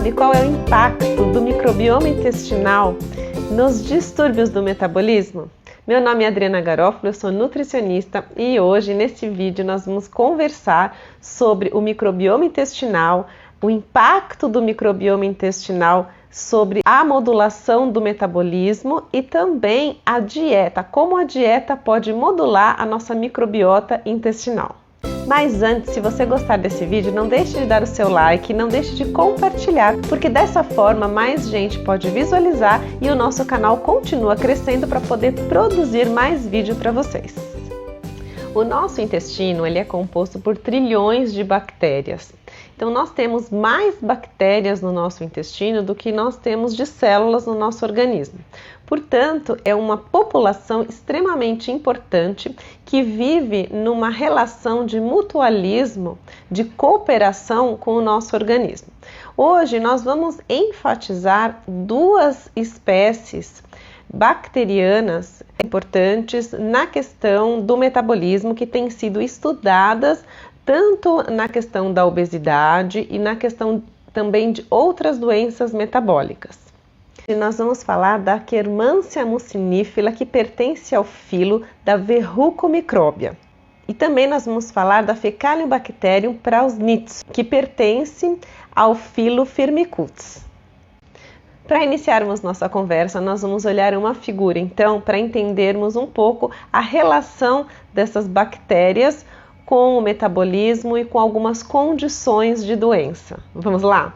sabe qual é o impacto do microbioma intestinal nos distúrbios do metabolismo? Meu nome é Adriana Garofalo, eu sou nutricionista e hoje nesse vídeo nós vamos conversar sobre o microbioma intestinal, o impacto do microbioma intestinal sobre a modulação do metabolismo e também a dieta, como a dieta pode modular a nossa microbiota intestinal. Mas antes, se você gostar desse vídeo, não deixe de dar o seu like, não deixe de compartilhar, porque dessa forma mais gente pode visualizar e o nosso canal continua crescendo para poder produzir mais vídeo para vocês. O nosso intestino ele é composto por trilhões de bactérias. Então nós temos mais bactérias no nosso intestino do que nós temos de células no nosso organismo. Portanto, é uma população extremamente importante que vive numa relação de mutualismo, de cooperação com o nosso organismo. Hoje nós vamos enfatizar duas espécies bacterianas importantes na questão do metabolismo que têm sido estudadas tanto na questão da obesidade e na questão também de outras doenças metabólicas. E nós vamos falar da Akkermansia mucinifera, que pertence ao filo da Verrucomicróbia. E também nós vamos falar da Fecalibacterium prausnitzii, que pertence ao filo Firmicutes. Para iniciarmos nossa conversa, nós vamos olhar uma figura, então, para entendermos um pouco a relação dessas bactérias com o metabolismo e com algumas condições de doença. Vamos lá?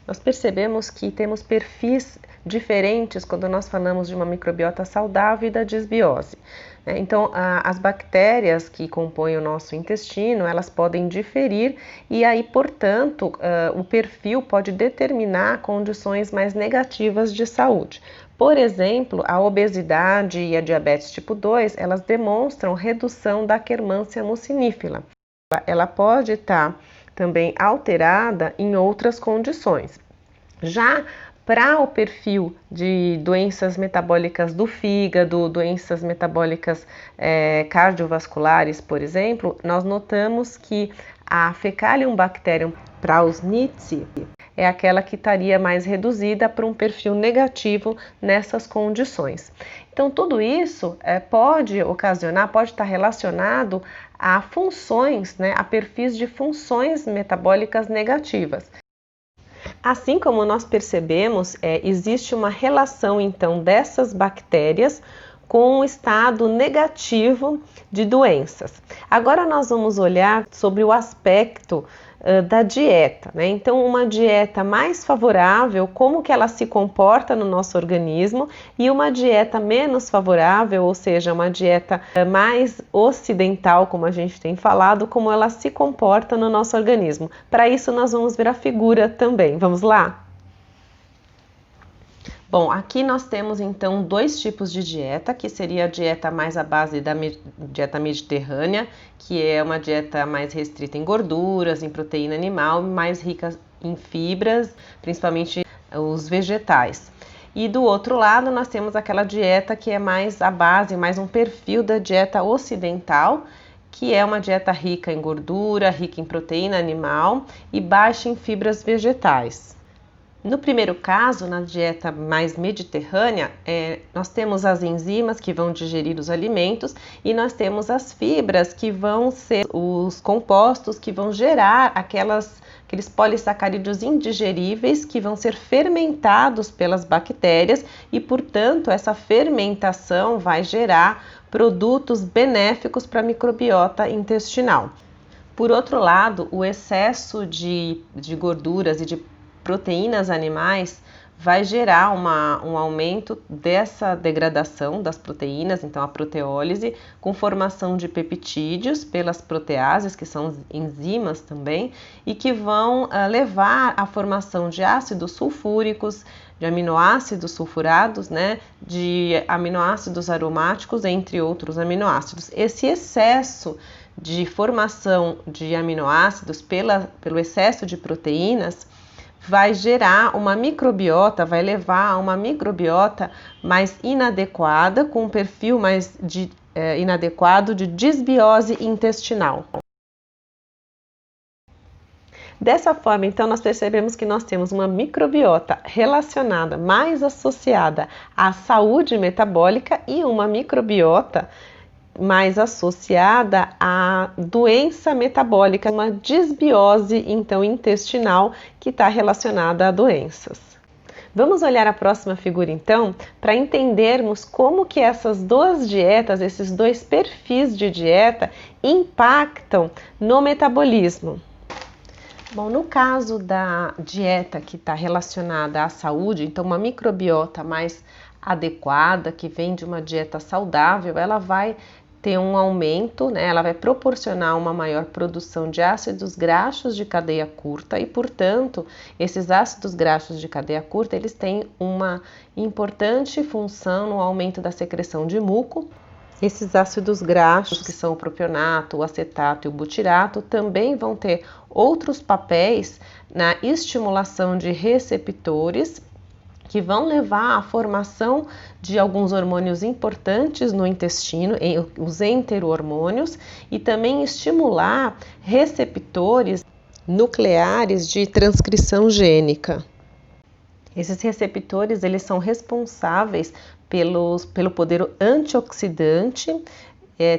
Nós percebemos que temos perfis diferentes quando nós falamos de uma microbiota saudável e da disbiose. Então, as bactérias que compõem o nosso intestino, elas podem diferir e aí, portanto, o perfil pode determinar condições mais negativas de saúde. Por exemplo, a obesidade e a diabetes tipo 2, elas demonstram redução da Akkermansia mucinifera. Ela pode estar também alterada em outras condições. Já para o perfil de doenças metabólicas do fígado, doenças metabólicas cardiovasculares, por exemplo, nós notamos que a Fecalibacterium prausnitzii é aquela que estaria mais reduzida para um perfil negativo nessas condições. Então, tudo isso pode ocasionar, pode estar relacionado a funções, a perfis de funções metabólicas negativas. Assim como nós percebemos, existe uma relação, então, dessas bactérias com o estado negativo de doenças. Agora nós vamos olhar sobre o aspecto da dieta, Então, uma dieta mais favorável, como que ela se comporta no nosso organismo, e uma dieta menos favorável, ou seja, uma dieta mais ocidental, como a gente tem falado, como ela se comporta no nosso organismo. Para isso, nós vamos ver a figura também. Vamos lá? Bom, aqui nós temos então dois tipos de dieta, que seria a dieta mais à base da dieta mediterrânea, que é uma dieta mais restrita em gorduras, em proteína animal, mais rica em fibras, principalmente os vegetais. E do outro lado nós temos aquela dieta que é mais à base, mais um perfil da dieta ocidental, que é uma dieta rica em gordura, rica em proteína animal e baixa em fibras vegetais. No primeiro caso, na dieta mais mediterrânea, nós temos as enzimas que vão digerir os alimentos e nós temos as fibras que vão ser os compostos que vão gerar aqueles polissacarídeos indigeríveis que vão ser fermentados pelas bactérias e, portanto, essa fermentação vai gerar produtos benéficos para a microbiota intestinal. Por outro lado, o excesso de gorduras e de proteínas animais vai gerar um aumento dessa degradação das proteínas, então a proteólise, com formação de peptídeos pelas proteases, que são enzimas também, e que vão levar à formação de ácidos sulfúricos, de aminoácidos sulfurados, de aminoácidos aromáticos, entre outros aminoácidos. Esse excesso de formação de aminoácidos pelo excesso de proteínas vai gerar uma microbiota, vai levar a uma microbiota mais inadequada, com um perfil mais inadequado de disbiose intestinal. Dessa forma, então, nós percebemos que nós temos uma microbiota relacionada, mais associada à saúde metabólica e uma microbiota mais associada à doença metabólica, uma disbiose, então, intestinal que está relacionada a doenças. Vamos olhar a próxima figura, então, para entendermos como que essas duas dietas, esses dois perfis de dieta, impactam no metabolismo. Bom, no caso da dieta que está relacionada à saúde, então uma microbiota mais adequada, que vem de uma dieta saudável, ela vai ter um aumento, né? Ela vai proporcionar uma maior produção de ácidos graxos de cadeia curta e, portanto, esses ácidos graxos de cadeia curta, eles têm uma importante função no aumento da secreção de muco. Esses ácidos graxos, que são o propionato, o acetato e o butirato, também vão ter outros papéis na estimulação de receptores que vão levar à formação de alguns hormônios importantes no intestino, os enterohormônios, e também estimular receptores nucleares de transcrição gênica. Esses receptores, eles são responsáveis pelo poder antioxidante,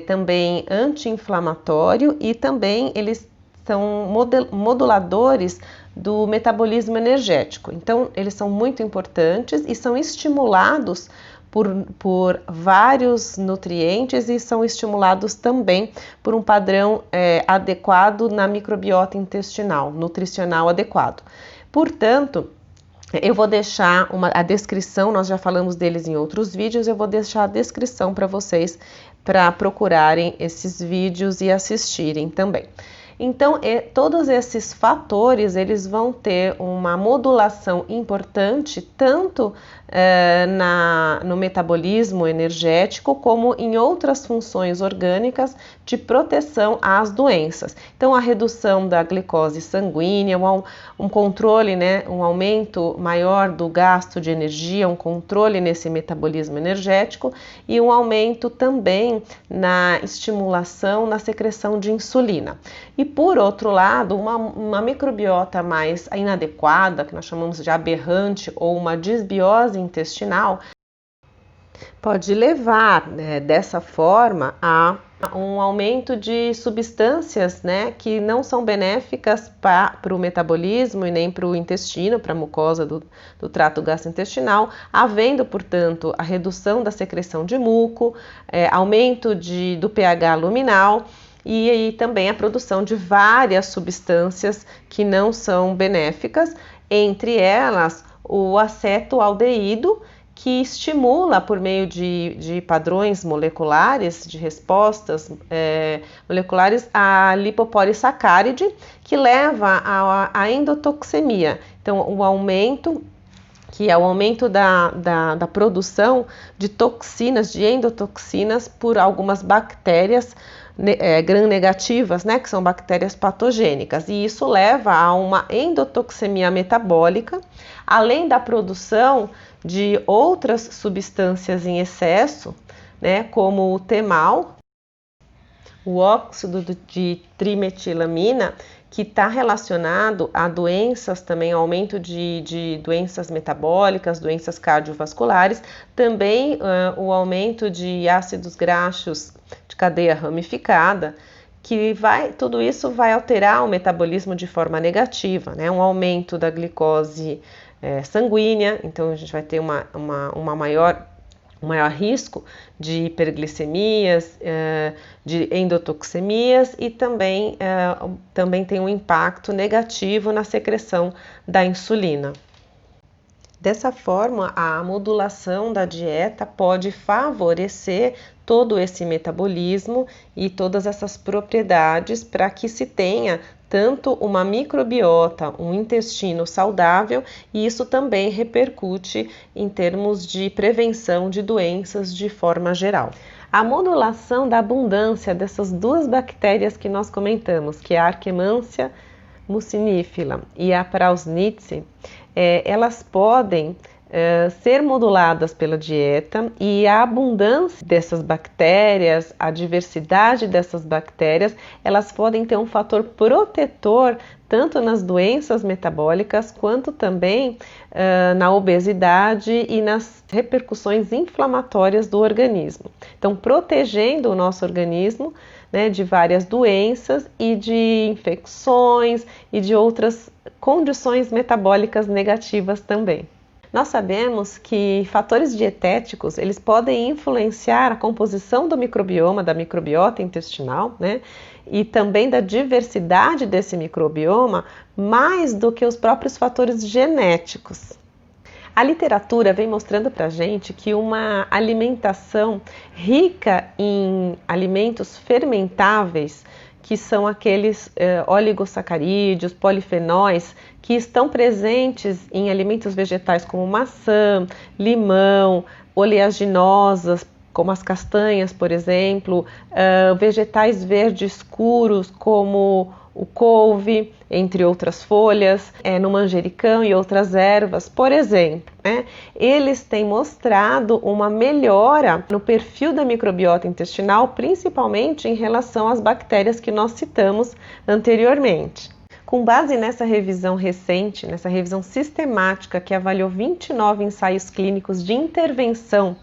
também anti-inflamatório, e também eles são moduladores do metabolismo energético. Então, eles são muito importantes e são estimulados por vários nutrientes e são estimulados também por um padrão adequado na microbiota intestinal, nutricional adequado. Portanto, eu vou deixar a descrição, nós já falamos deles em outros vídeos, eu vou deixar a descrição para vocês para procurarem esses vídeos e assistirem também. Então, todos esses fatores, eles vão ter uma modulação importante, tanto no metabolismo energético, como em outras funções orgânicas de proteção às doenças. Então, a redução da glicose sanguínea, um controle, né, um aumento maior do gasto de energia, um controle nesse metabolismo energético e um aumento também na estimulação, na secreção de insulina. E por outro lado, uma microbiota mais inadequada, que nós chamamos de aberrante, ou uma disbiose intestinal, pode levar, dessa forma, a um aumento de substâncias, né, que não são benéficas para o metabolismo e nem para o intestino, para a mucosa do trato gastrointestinal, havendo, portanto, a redução da secreção de muco, aumento do pH luminal, e também a produção de várias substâncias que não são benéficas, entre elas o acetoaldeído, que estimula por meio de padrões moleculares, de respostas moleculares, a lipopolissacáride, que leva à endotoxemia. Então, o aumento, que é o aumento da produção de toxinas, de endotoxinas, por algumas bactérias gram-negativas, né, que são bactérias patogênicas, e isso leva a uma endotoxemia metabólica, além da produção de outras substâncias em excesso, né, como o temal, o óxido de trimetilamina, que está relacionado a doenças também, aumento de doenças metabólicas, doenças cardiovasculares, também o aumento de ácidos graxos de cadeia ramificada, tudo isso vai alterar o metabolismo de forma negativa, né? Um aumento da glicose sanguínea, então a gente vai ter um maior risco de hiperglicemias, de endotoxemias e também tem um impacto negativo na secreção da insulina. Dessa forma, a modulação da dieta pode favorecer todo esse metabolismo e todas essas propriedades para que se tenha tanto uma microbiota, um intestino saudável, e isso também repercute em termos de prevenção de doenças de forma geral. A modulação da abundância dessas duas bactérias que nós comentamos, que é a Archemania mucinifila e a Prausnitzi, elas podem ser moduladas pela dieta, e a abundância dessas bactérias, a diversidade dessas bactérias, elas podem ter um fator protetor tanto nas doenças metabólicas quanto também na obesidade e nas repercussões inflamatórias do organismo. Então, protegendo o nosso organismo, né, de várias doenças e de infecções e de outras condições metabólicas negativas também. Nós sabemos que fatores dietéticos, eles podem influenciar a composição do microbioma, da microbiota intestinal, né? E também da diversidade desse microbioma, mais do que os próprios fatores genéticos. A literatura vem mostrando para a gente que uma alimentação rica em alimentos fermentáveis, que são aqueles oligosacarídeos, polifenóis, que estão presentes em alimentos vegetais como maçã, limão, oleaginosas, como as castanhas, por exemplo, vegetais verdes escuros, como o couve, entre outras folhas, no manjericão e outras ervas, por exemplo, né? Eles têm mostrado uma melhora no perfil da microbiota intestinal, principalmente em relação às bactérias que nós citamos anteriormente. Com base nessa revisão recente, nessa revisão sistemática que avaliou 29 ensaios clínicos de intervenção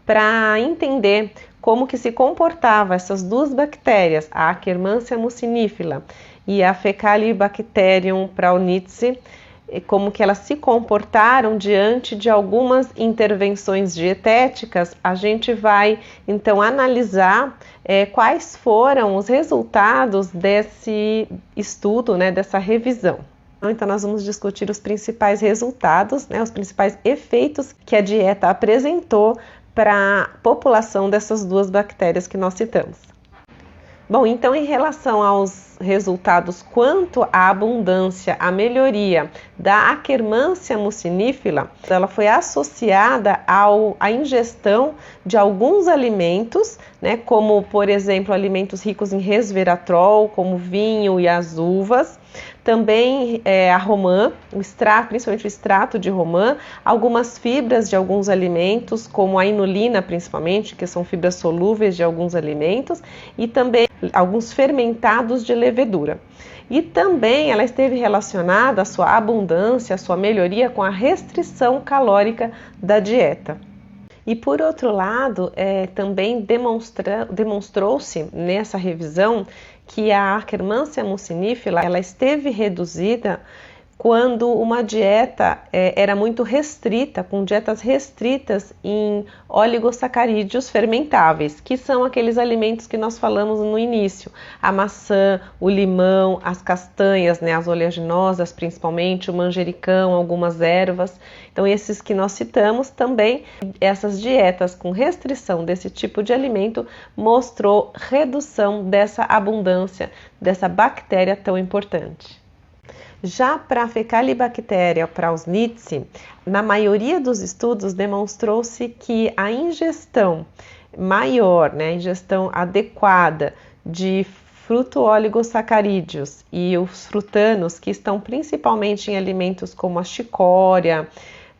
para entender como que se comportavam essas duas bactérias, a Akkermansia mucinifila e a Fecalibacterium praunice, como que elas se comportaram diante de algumas intervenções dietéticas, a gente vai então analisar quais foram os resultados desse estudo, né, dessa revisão. Então nós vamos discutir os principais resultados, né, os principais efeitos que a dieta apresentou para a população dessas duas bactérias que nós citamos. Bom, então em relação aos resultados quanto à abundância, à melhoria da Akkermansia mucinifila, ela foi associada à ingestão de alguns alimentos, né, como por exemplo alimentos ricos em resveratrol, como vinho e as uvas, também a romã, principalmente o extrato de romã, algumas fibras de alguns alimentos, como a inulina principalmente, que são fibras solúveis de alguns alimentos, e também alguns fermentados de levedura. E também ela esteve relacionada à sua abundância, à sua melhoria com a restrição calórica da dieta. E por outro lado, também demonstrou-se nessa revisão que a Akkermansia mucinifila ela esteve reduzida quando uma dieta era muito restrita, com dietas restritas em oligosacarídeos fermentáveis, que são aqueles alimentos que nós falamos no início, a maçã, o limão, as castanhas, né, as oleaginosas principalmente, o manjericão, algumas ervas. Então esses que nós citamos também, essas dietas com restrição desse tipo de alimento mostrou redução dessa abundância, dessa bactéria tão importante. Já para a Fecalibacteria prausnitzii, na maioria dos estudos demonstrou-se que a ingestão maior, né, a ingestão adequada de fruto-oligosacarídeos e os frutanos, que estão principalmente em alimentos como a chicória,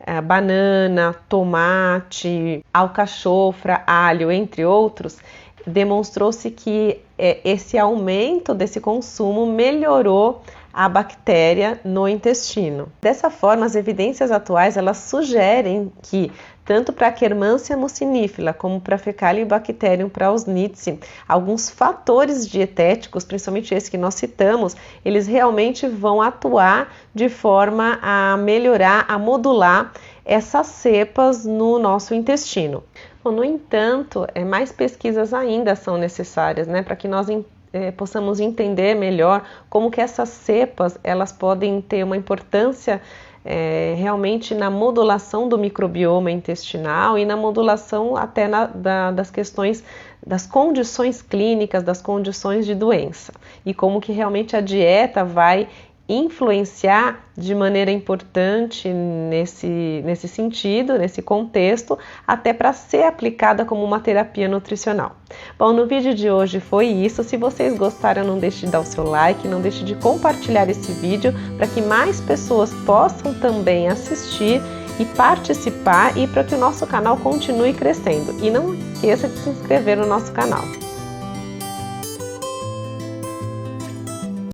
a banana, tomate, alcachofra, alho, entre outros, demonstrou-se que esse aumento desse consumo melhorou a bactéria no intestino. Dessa forma, as evidências atuais elas sugerem que tanto para a Akkermansia mucinifila como para a Fecalibacterium prausnitzii, alguns fatores dietéticos, principalmente esse que nós citamos, eles realmente vão atuar de forma a melhorar, a modular essas cepas no nosso intestino. Bom, no entanto, mais pesquisas ainda são necessárias, né, para que nós possamos entender melhor como que essas cepas elas podem ter uma importância realmente na modulação do microbioma intestinal e na modulação até das questões das condições clínicas, das condições de doença, e como que realmente a dieta vai influenciar de maneira importante nesse sentido, nesse contexto, até para ser aplicada como uma terapia nutricional. Bom, no vídeo de hoje foi isso. Se vocês gostaram, não deixe de dar o seu like, não deixe de compartilhar esse vídeo para que mais pessoas possam também assistir e participar e para que o nosso canal continue crescendo. E não esqueça de se inscrever no nosso canal.